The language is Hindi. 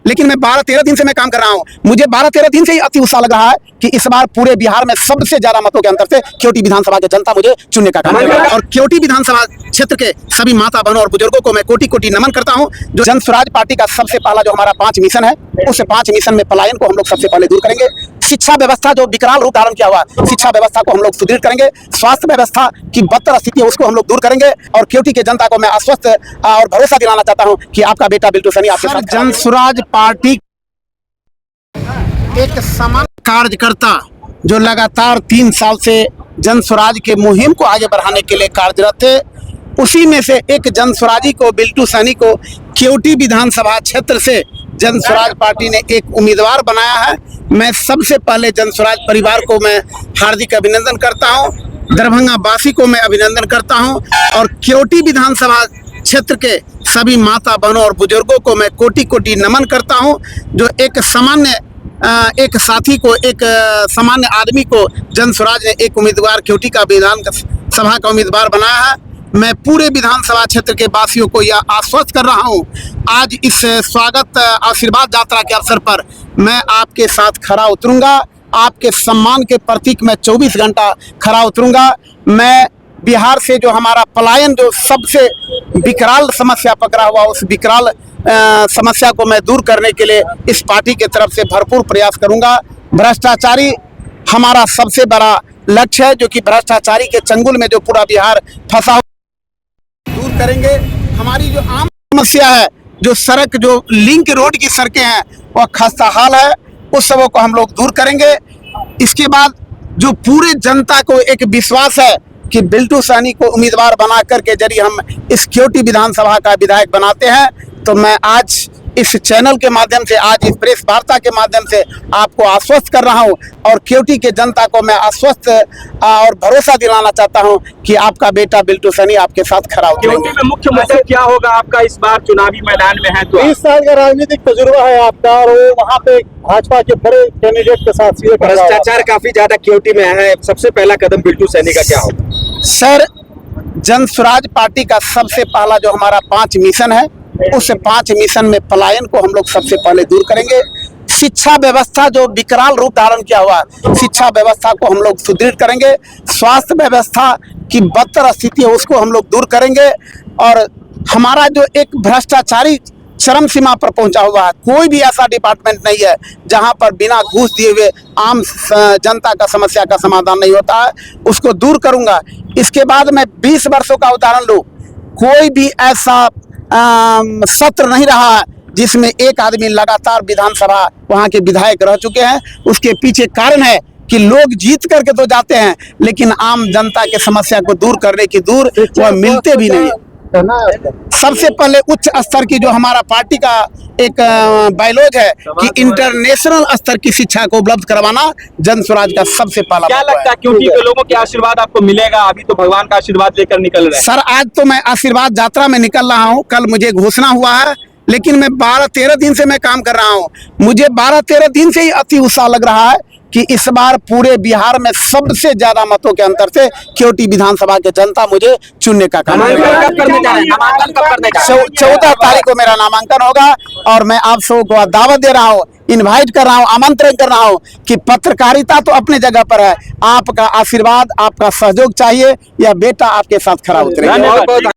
लेकिन मैं 12-13 दिन से मैं काम कर रहा हूं। मुझे 12-13 दिन से ही अति उत्साह लग रहा है कि इस बार पूरे बिहार में सबसे ज्यादा मतों के अंतर से केवटी विधानसभा की जनता मुझे चुनने का काम करेगी। और केवटी विधानसभा क्षेत्र के सभी माता बहनों और बुजुर्गों को मैं कोटि कोटि नमन करता हूं। जो जन स्वराज पार्टी का सबसे पहला जो हमारा 5 मिशन है, उस 5 मिशन में पलायन को हम लोग सबसे पहले दूर करेंगे। शिक्षा व्यवस्था जो विकराल रूप धारण किया हुआ, शिक्षा व्यवस्था को हम लोग सुदृढ़ करेंगे। स्वास्थ्य व्यवस्था की बदतर स्थिति है, उसको हम लोग दूर करेंगे। और केवटी की जनता को मैं आश्वस्त और भरोसा दिलाना चाहता हूं कि आपका बेटा बिल्टू सैनी आपके साथ। जन स्वराज पार्टी एक सामान्य कार्यकर्ता जो लगातार 3 साल से जन स्वराज के मुहिम को आगे बढ़ाने के लिए कार्यरत थे, उसी में से एक जन स्वराजी को, बिल्टू सैनी को केवटी विधानसभा क्षेत्र से जन स्वराज पार्टी ने एक उम्मीदवार बनाया है। मैं सबसे पहले जन स्वराज परिवार को मैं हार्दिक अभिनंदन करता हूं, दरभंगा वासी को मैं अभिनंदन करता हूं और केवटी विधानसभा क्षेत्र के सभी माता बहनों और बुजुर्गों को मैं कोटि कोटि नमन करता हूं। जो एक सामान्य एक साथी को, एक सामान्य आदमी को जन स्वराज ने एक उम्मीदवार केवटी का विधानसभा का उम्मीदवार बनाया है। मैं पूरे विधानसभा क्षेत्र के वासियों को यह आश्वस्त कर रहा हूं, आज इस स्वागत आशीर्वाद यात्रा के अवसर पर मैं आपके साथ खरा उतरूंगा। आपके सम्मान के प्रतीक मैं 24 घंटा खरा उतरूंगा। मैं बिहार से जो हमारा पलायन, जो सबसे विकराल समस्या पकड़ा हुआ, उस विकराल समस्या को मैं दूर करने के लिए इस पार्टी के तरफ से भरपूर प्रयास करूंगा। भ्रष्टाचारी हमारा सबसे बड़ा लक्ष्य है, जो कि भ्रष्टाचारी के चंगुल में जो पूरा बिहार फंसा दूर करेंगे। हमारी जो आम समस्या है, जो सड़क, जो लिंक रोड की सड़कें हैं, वह खस्ता हाल है, उस सबों को हम लोग दूर करेंगे। इसके बाद जो पूरे जनता को एक विश्वास है कि बिल्टू सैनी को उम्मीदवार बना करके यदि हम इस केवटी विधानसभा का विधायक बनाते हैं, तो मैं आज इस चैनल के माध्यम से, आज इस प्रेस वार्ता के माध्यम से आपको आश्वस्त कर रहा हूं और केवटी के जनता को मैं आश्वस्त और भरोसा दिलाना चाहता हूं कि आपका बेटा बिल्टू सैनी आपके साथ खड़ा उतरेंगे। केवटी में मुख्य मुद्दा क्या होगा आपका इस बार चुनावी मैदान में है? तो 20 साल का राजनीतिक तजुर्बा है आपका और वहाँ पे भाजपा के बड़े कैंडिडेट के साथ सीधे भ्रष्टाचार काफी ज्यादा केवटी में है, सबसे पहला कदम बिल्टू सैनी का क्या होगा? सर, जन स्वराज पार्टी का सबसे पहला जो हमारा 5 मिशन है, उस 5 मिशन में पलायन को हम लोग सबसे पहले दूर करेंगे। शिक्षा व्यवस्था जो विकराल रूप धारण किया हुआ, शिक्षा व्यवस्था को हम लोग सुदृढ़ करेंगे। स्वास्थ्य व्यवस्था की बदतर स्थिति है, उसको हम लोग दूर करेंगे। और हमारा जो एक भ्रष्टाचारी चरम सीमा पर पहुंचा हुआ है, कोई भी ऐसा डिपार्टमेंट नहीं है जहां पर बिना घूस दिए हुए आम जनता का समस्या का समाधान नहीं होता है, उसको दूर करूंगा। इसके बाद मैं 20 वर्षों का उदाहरण लूँ, कोई भी ऐसा सत्र नहीं रहा है जिसमें एक आदमी लगातार विधानसभा वहां के विधायक रह चुके हैं। उसके पीछे कारण है कि लोग जीत करके तो जाते हैं, लेकिन आम जनता के समस्या को दूर करने की वह मिलते भी नहीं है। सबसे पहले उच्च स्तर की जो हमारा पार्टी का एक बायलॉज है कि इंटरनेशनल स्तर की शिक्षा को उपलब्ध करवाना जन स्वराज का सबसे पहला। क्या लगता है क्योंकि लोगों के आशीर्वाद आपको मिलेगा? अभी तो भगवान का आशीर्वाद लेकर निकल रहे हैं। सर, आज तो मैं आशीर्वाद यात्रा में निकल रहा हूं, कल मुझे घोषणा हुआ है, लेकिन मैं 12-13 दिन से मैं काम कर रहा हूं। मुझे 12-13 दिन से ही अति उत्साह लग रहा है कि इस बार पूरे बिहार में सबसे ज्यादा मतों के अंतर से केवटी विधानसभा के जनता मुझे चुनने का काम करेगी। 14 तारीख को मेरा नामांकन होगा और मैं आप सबको दावत दे रहा हूँ, इनवाइट कर रहा हूँ, आमंत्रण कर रहा हूँ कि पत्रकारिता तो अपने जगह पर है, आपका आशीर्वाद, आपका सहयोग चाहिए, यह बेटा आपके साथ खड़ा उतरेगा।